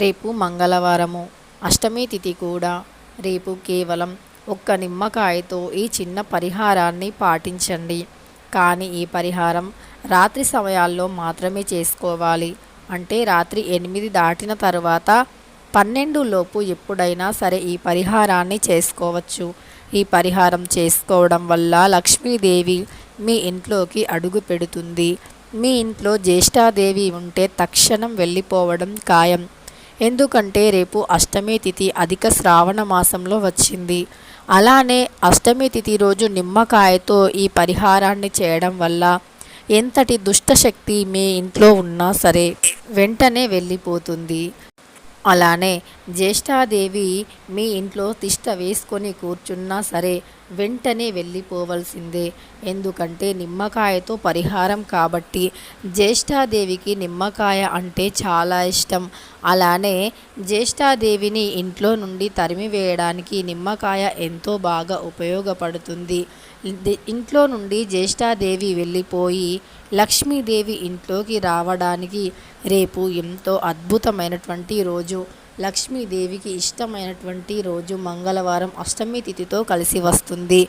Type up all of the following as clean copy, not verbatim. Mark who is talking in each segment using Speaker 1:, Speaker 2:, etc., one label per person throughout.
Speaker 1: రేపు మంగళవారము, అష్టమి తిథి కూడా. రేపు కేవలం ఒక్క నిమ్మకాయతో ఈ చిన్న పరిహారాన్ని పాటించండి. కానీ ఈ పరిహారం రాత్రి సమయాల్లో మాత్రమే చేసుకోవాలి. అంటే రాత్రి 8 దాటిన తర్వాత 12 లోపు ఎప్పుడైనా సరే ఈ పరిహారాన్ని చేసుకోవచ్చు. ఈ పరిహారం చేసుకోవడం వల్ల లక్ష్మీదేవి మీ ఇంట్లోకి అడుగు పెడుతుంది. మీ ఇంట్లో జ్యేష్ఠాదేవి ఉంటే తక్షణం వెళ్ళిపోవడం ఖాయం. ఎందుకంటే రేపు అష్టమి తిథి అధిక శ్రావణ మాసంలో వచ్చింది. అలానే అష్టమి తిథి రోజు నిమ్మకాయతో ఈ పరిహారాన్ని చేయడం వల్ల ఎంతటి దుష్టశక్తి మీ ఇంట్లో ఉన్నా సరే వెంటనే వెళ్ళిపోతుంది. అలానే జ్యేష్ఠాదేవి మీ ఇంట్లో తిష్ట వేసుకొని కూర్చున్నా సరే వెంటనే వెళ్ళిపోవలసిందే. ఎందుకంటే నిమ్మకాయతో పరిహారం కాబట్టి జ్యేష్ఠాదేవికి నిమ్మకాయ అంటే చాలా ఇష్టం. అలానే జ్యేష్ఠాదేవిని ఇంట్లో నుండి తరిమివేయడానికి నిమ్మకాయ ఎంతో బాగా ఉపయోగపడుతుంది. ఇంట్లో నుండి జ్యేష్ఠాదేవి వెళ్ళిపోయి లక్ష్మీదేవి ఇంట్లోకి రావడానికి రేపు ఎంతో అద్భుతమైనటువంటి రోజు. లక్ష్మీదేవికి ఇష్టమైనటువంటి రోజు మంగళవారం అష్టమి తిథితో కలిసి వస్తుంది.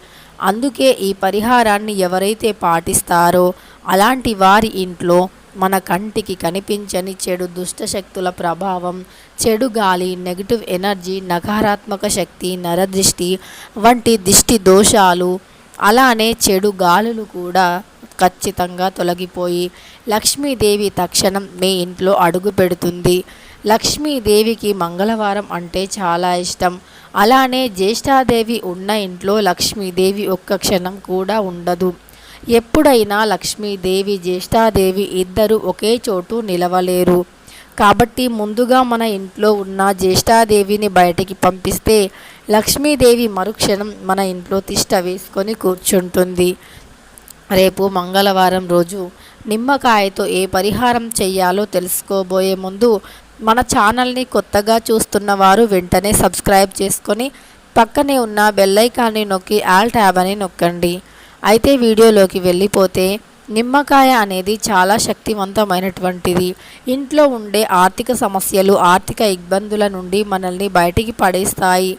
Speaker 1: అందుకే ఈ పరిహారాన్ని ఎవరైతే పాటిస్తారో అలాంటి వారి ఇంట్లో మన కంటికి కనిపించని చెడు దుష్టశక్తుల ప్రభావం, చెడు గాలి, నెగిటివ్ ఎనర్జీ, నకారాత్మక శక్తి, నరదృష్టి వంటి దిష్టి దోషాలు, అలానే చెడు గాలులు కూడా ఖచ్చితంగా తొలగిపోయి లక్ష్మీదేవి తక్షణం మీ ఇంట్లో అడుగు పెడుతుంది. లక్ష్మీదేవికి మంగళవారం అంటే చాలా ఇష్టం. అలానే జ్యేష్ఠాదేవి ఉన్న ఇంట్లో లక్ష్మీదేవి ఒక్క క్షణం కూడా ఉండదు. ఎప్పుడైనా లక్ష్మీదేవి జ్యేష్ఠాదేవి ఇద్దరు ఒకే చోటు నిలవలేరు. కాబట్టి ముందుగా మన ఇంట్లో ఉన్న జ్యేష్ఠాదేవిని బయటికి పంపిస్తే లక్ష్మీదేవి మరుక్షణం మన ఇంట్లో తిష్ట వేసుకొని కూర్చుంటుంది. రేపు మంగళవారం రోజు నిమ్మకాయతో ఏ పరిహారం చెయ్యాలో తెలుసుకోబోయే ముందు మన ఛానల్ని కొత్తగా చూస్తున్న వారు వెంటనే సబ్స్క్రైబ్ చేసుకొని పక్కనే ఉన్న బెల్ ఐకాన్ని నొక్కి ఆల్ ట్యాబ్ అని నొక్కండి. అయితే వీడియోలోకి వెళ్ళిపోతే నిమ్మకాయ అనేది చాలా శక్తివంతమైనటువంటిది. ఇంట్లో ఉండే ఆర్థిక సమస్యలు, ఆర్థిక ఇబ్బందుల నుండి మనల్ని బయటికి పడేస్తాయి.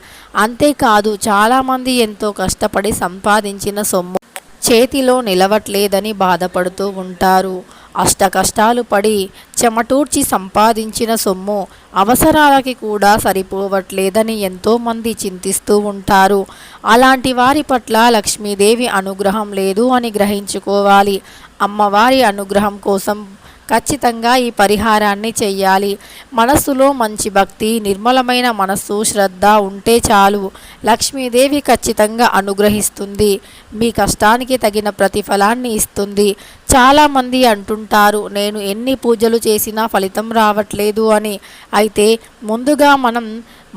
Speaker 1: అంతేకాదు చాలామంది ఎంతో కష్టపడి సంపాదించిన సొమ్ము చేతిలో నిలవట్లేదని బాధపడుతూ ఉంటారు. అష్ట కష్టాలు పడి చెమటూర్చి సంపాదించిన సొమ్ము అవసరాలకి కూడా సరిపోవట్లేదని ఎంతోమంది చింతిస్తూ ఉంటారు. అలాంటి వారి పట్ల లక్ష్మీదేవి అనుగ్రహం లేదు అని గ్రహించుకోవాలి. అమ్మవారి అనుగ్రహం కోసం ఖచ్చితంగా ఈ పరిహారాన్ని చెయ్యాలి. మనస్సులో మంచి భక్తి, నిర్మలమైన మనస్సు, శ్రద్ధ ఉంటే చాలు. లక్ష్మీదేవి ఖచ్చితంగా అనుగ్రహిస్తుంది. మీ కష్టానికి తగిన ప్రతిఫలాన్ని ఇస్తుంది. చాలామంది అంటుంటారు, నేను ఎన్ని పూజలు చేసినా ఫలితం రావట్లేదు అని. అయితే ముందుగా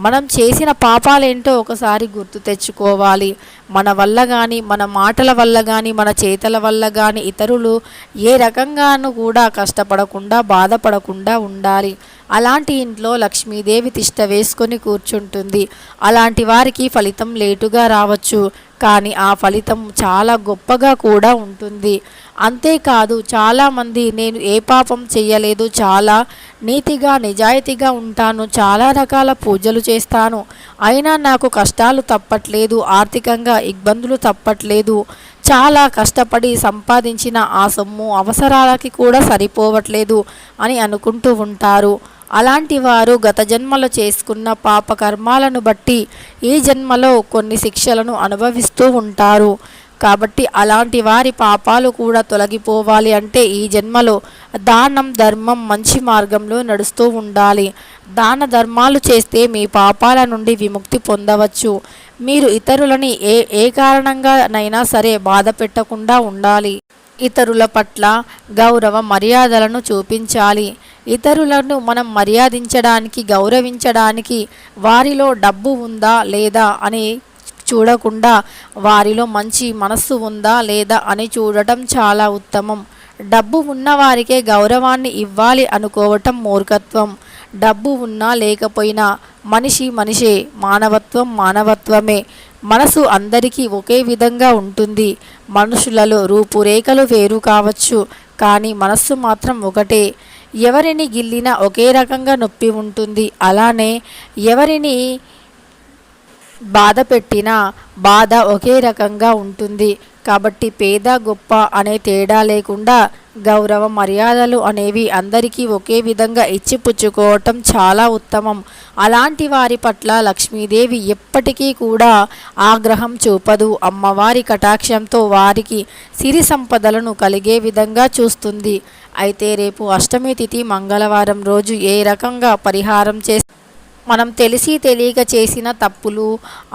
Speaker 1: మనం చేసిన పాపాలేంటో ఒకసారి గుర్తు తెచ్చుకోవాలి. మన వల్ల కానీ, మన మాటల వల్ల కానీ, మన చేతల వల్ల కానీ ఇతరులు ఏ రకంగానూ కూడా కష్టపడకుండా, బాధపడకుండా ఉండాలి. అలాంటి ఇంట్లో లక్ష్మీదేవి తిష్ట వేసుకొని కూర్చుంటుంది. అలాంటి వారికి ఫలితం లేటుగా రావచ్చు, కానీ ఆ ఫలితం చాలా గొప్పగా కూడా ఉంటుంది. అంతేకాదు చాలామంది నేను ఏ పాపం చెయ్యలేదు, చాలా నీతిగా నిజాయితీగా ఉంటాను, చాలా రకాల పూజలు చేస్తాను, అయినా నాకు కష్టాలు తప్పట్లేదు, ఆర్థికంగా ఇబ్బందులు తప్పట్లేదు, చాలా కష్టపడి సంపాదించిన ఆ సొమ్ము అవసరాలకి కూడా సరిపోవట్లేదు అని అనుకుంటూ ఉంటారు. అలాంటి వారు గత జన్మలో చేసుకున్న పాప కర్మాలను బట్టి ఈ జన్మలో కొన్ని శిక్షలను అనుభవిస్తూ ఉంటారు. కాబట్టి అలాంటి వారి పాపాలు కూడా తొలగిపోవాలి అంటే ఈ జన్మలో దానం, ధర్మం, మంచి మార్గంలో నడుస్తూ ఉండాలి. దాన ధర్మాలు చేస్తే మీ పాపాల నుండి విముక్తి పొందవచ్చు. మీరు ఇతరులని ఏ కారణంగానైనా సరే బాధ పెట్టకుండా ఉండాలి. ఇతరుల పట్ల గౌరవ మర్యాదలను చూపించాలి. ఇతరులను మనం మర్యాదించడానికి, గౌరవించడానికి వారిలో డబ్బు ఉందా లేదా అని చూడకుండా వారిలో మంచి మనస్సు ఉందా లేదా అని చూడటం చాలా ఉత్తమం. డబ్బు ఉన్నవారికే గౌరవాన్ని ఇవ్వాలి అనుకోవటం మూర్ఖత్వం. డబ్బు ఉన్నా లేకపోయినా మనిషి మనిషే, మానవత్వం మానవత్వమే. మనసు అందరికీ ఒకే విధంగా ఉంటుంది. మనుషులలో రూపురేఖలు వేరు కావచ్చు, కానీ మనస్సు మాత్రం ఒకటే. ఎవరిని గిల్లినా ఒకే రకంగా నొప్పి ఉంటుంది. అలానే ఎవరిని బాధ పెట్టినా బాధ ఒకే రకంగా ఉంటుంది. కాబట్టి పేద గొప్ప అనే తేడా లేకుండా గౌరవ మర్యాదలు అనేవి అందరికీ ఒకే విధంగా ఇచ్చిపుచ్చుకోవటం చాలా ఉత్తమం. అలాంటి వారి పట్ల లక్ష్మీదేవి ఎప్పటికీ కూడా ఆగ్రహం చూపదు. అమ్మవారి కటాక్షంతో వారికి సిరి సంపదలను కలిగే విధంగా చూస్తుంది. అయితే రేపు అష్టమి తిథి మంగళవారం రోజు ఏ రకంగా పరిహారం చేస్తే మనం తెలిసి తెలియక చేసిన తప్పులు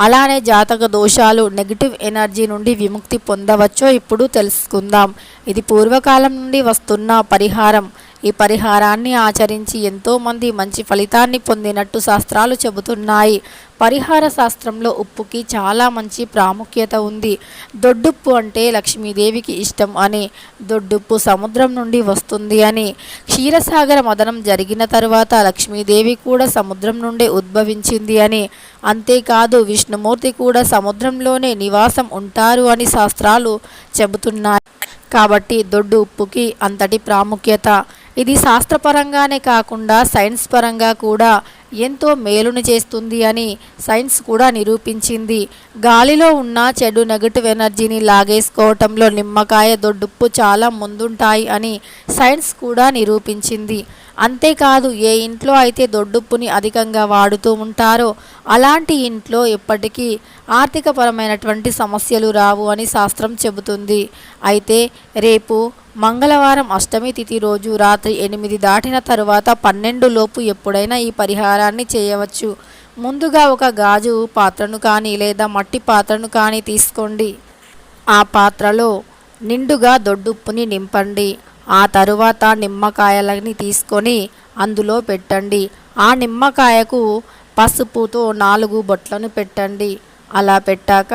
Speaker 1: అలానే జాతక దోషాలు నెగిటివ్ ఎనర్జీ నుండి విముక్తి పొందవచ్చో ఇప్పుడు తెలుసుకుందాం. ఇది పూర్వకాలం నుండి వస్తున్న పరిహారం. ఈ పరిహారాన్ని ఆచరించి ఎంతోమంది మంచి ఫలితాన్ని పొందినట్టు శాస్త్రాలు చెబుతున్నాయి. పరిహార శాస్త్రంలో ఉప్పుకి చాలా మంచి ప్రాముఖ్యత ఉంది. దొడ్డుప్పు అంటే లక్ష్మీదేవికి ఇష్టం అని, దొడ్డుప్పు సముద్రం నుండి వస్తుంది అని, క్షీరసాగర మదనం జరిగిన తరువాత లక్ష్మీదేవి కూడా సముద్రం నుండి ఉద్భవించింది అని, అంతేకాదు విష్ణుమూర్తి కూడా సముద్రంలోనే నివాసం ఉంటారు అని శాస్త్రాలు చెబుతున్నాయి. కాబట్టి దొడ్డు ఉప్పుకి అంతటి ప్రాముఖ్యత. ఇది శాస్త్రపరంగానే కాకుండా సైన్స్ పరంగా కూడా ఎంతో మేలుని చేస్తుంది అని సైన్స్ కూడా నిరూపించింది. గాలిలో ఉన్న చెడు నెగటివ్ ఎనర్జీని లాగేసుకోవటంలో నిమ్మకాయ దొడ్డుప్పు చాలా ముందుంటాయి అని సైన్స్ కూడా నిరూపించింది. అంతేకాదు ఏ ఇంట్లో అయితే దొడ్డుప్పుని అధికంగా వాడుతూ ఉంటారో అలాంటి ఇంట్లో ఎప్పటికీ ఆర్థికపరమైనటువంటి సమస్యలు రావు అని శాస్త్రం చెబుతుంది. అయితే రేపు మంగళవారం అష్టమి తిథి రోజు రాత్రి 8 దాటిన తరువాత 12 లోపు ఎప్పుడైనా ఈ పరిహారాన్ని చేయవచ్చు. ముందుగా ఒక గాజు పాత్రను కానీ లేదా మట్టి పాత్రను కానీ తీసుకోండి. ఆ పాత్రలో నిండుగా దొడ్డుప్పుని నింపండి. ఆ తరువాత నిమ్మకాయలని తీసుకొని అందులో పెట్టండి. ఆ నిమ్మకాయకు పసుపుతో 4 బొట్లను పెట్టండి. అలా పెట్టాక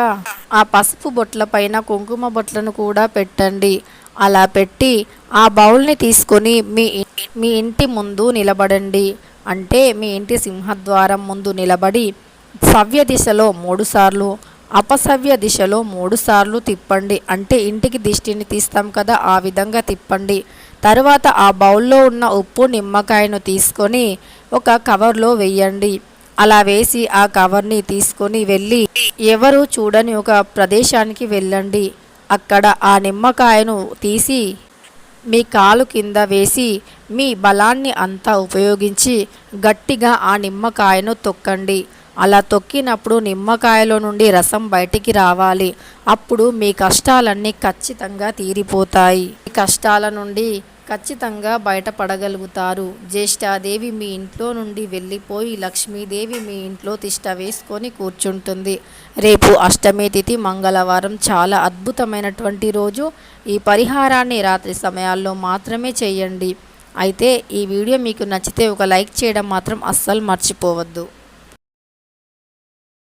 Speaker 1: ఆ పసుపు బొట్ల పైన కుంకుమ బొట్లను కూడా పెట్టండి. అలా పెట్టి ఆ బౌల్ని తీసుకొని మీ ఇంటి ముందు నిలబడండి. అంటే మీ ఇంటి సింహద్వారం ముందు నిలబడి సవ్య దిశలో 3 సార్లు, అపసవ్య దిశలో 3 సార్లు తిప్పండి. అంటే ఇంటికి దిష్టిని తీస్తాం కదా, ఆ విధంగా తిప్పండి. తరువాత ఆ బౌల్లో ఉన్న ఉప్పు నిమ్మకాయను తీసుకొని ఒక కవర్లో వేయండి. అలా వేసి ఆ కవర్ని తీసుకొని వెళ్ళి ఎవరు చూడని ఒక ప్రదేశానికి వెళ్ళండి. అక్కడ ఆ నిమ్మకాయను తీసి మీ కాలు కింద వేసి మీ బలాన్ని అంతా ఉపయోగించి గట్టిగా ఆ నిమ్మకాయను తొక్కండి. అలా తొక్కినప్పుడు నిమ్మకాయలో నుండి రసం బయటికి రావాలి. అప్పుడు మీ కష్టాలన్నీ ఖచ్చితంగా తీరిపోతాయి. ఈ కష్టాల నుండి ఖచ్చితంగా బయటపడగలుగుతారు. జ్యేష్ఠాదేవి మీ ఇంట్లో నుండి వెళ్ళిపోయి లక్ష్మీదేవి మీ ఇంట్లో తిష్ట వేసుకొని కూర్చుంటుంది. రేపు అష్టమి తిథి మంగళవారం చాలా అద్భుతమైనటువంటి రోజు. ఈ పరిహారాన్ని రాత్రి సమయాల్లో మాత్రమే చేయండి. అయితే ఈ వీడియో మీకు నచ్చితే ఒక లైక్ చేయడం మాత్రం అస్సలు మర్చిపోవద్దు.